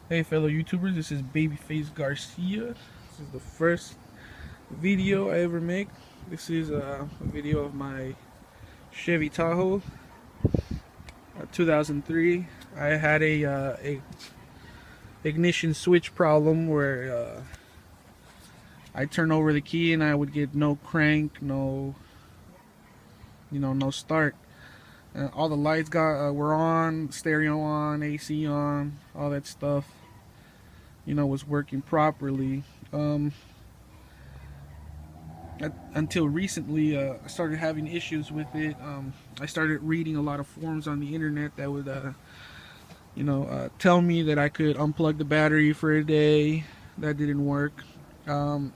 Hey fellow YouTubers, this is Babyface Garcia. This is the first video I ever make. This is a video of my Chevy Tahoe, 2003. I had a ignition switch problem where I turn over the key and I would get no crank, no start. All the lights were on, stereo on, AC on, all that stuff. Was working properly. Until recently, I started having issues with it. I started reading a lot of forums on the internet that would, tell me that I could unplug the battery for a day. That didn't work. Open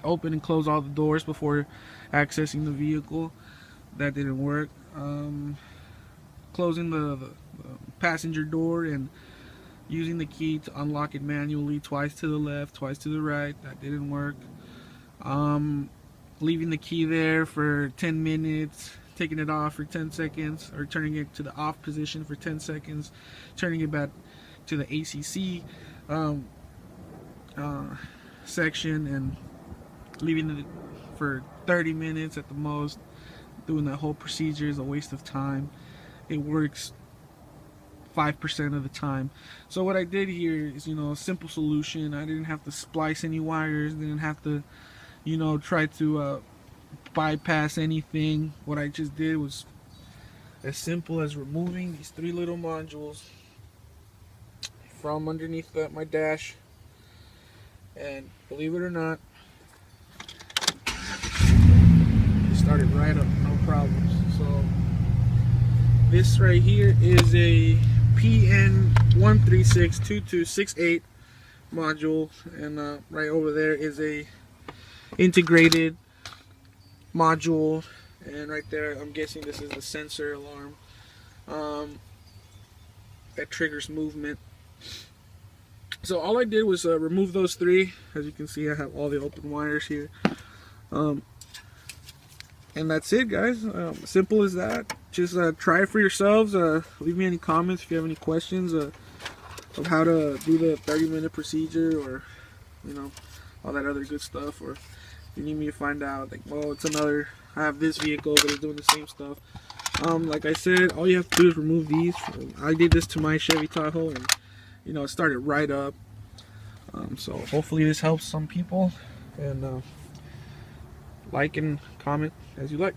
and close all the doors before accessing the vehicle. That didn't work. Closing the passenger door and using the key to unlock it manually, twice to the left, twice to the right. That didn't work. Leaving the key there for 10 minutes, taking it off for 10 seconds, or turning it to the off position for 10 seconds, turning it back to the ACC section, and leaving it for 30 minutes at the most. Doing that whole procedure is a waste of time. It works 5% of the time. So what I did here is, a simple solution. I didn't have to splice any wires, didn't have to, try to bypass anything. What I just did was as simple as removing these three little modules from underneath my dash, and believe it or not, it started right up, no problems. So this right here is a PN1362268 module, and right over there is a integrated module, and right there I'm guessing this is the sensor alarm that triggers movement. So all I did was remove those three. As you can see, I have all the open wires here, and that's it, guys. Simple as that. Just try it for yourselves. Leave me any comments if you have any questions of how to do the 30-minute procedure, or all that other good stuff. Or if you need me to find out, like, well, I have this vehicle that is doing the same stuff. Like I said, all you have to do is remove these. I did this to my Chevy Tahoe, and it started right up. So hopefully this helps some people, and like and comment as you like.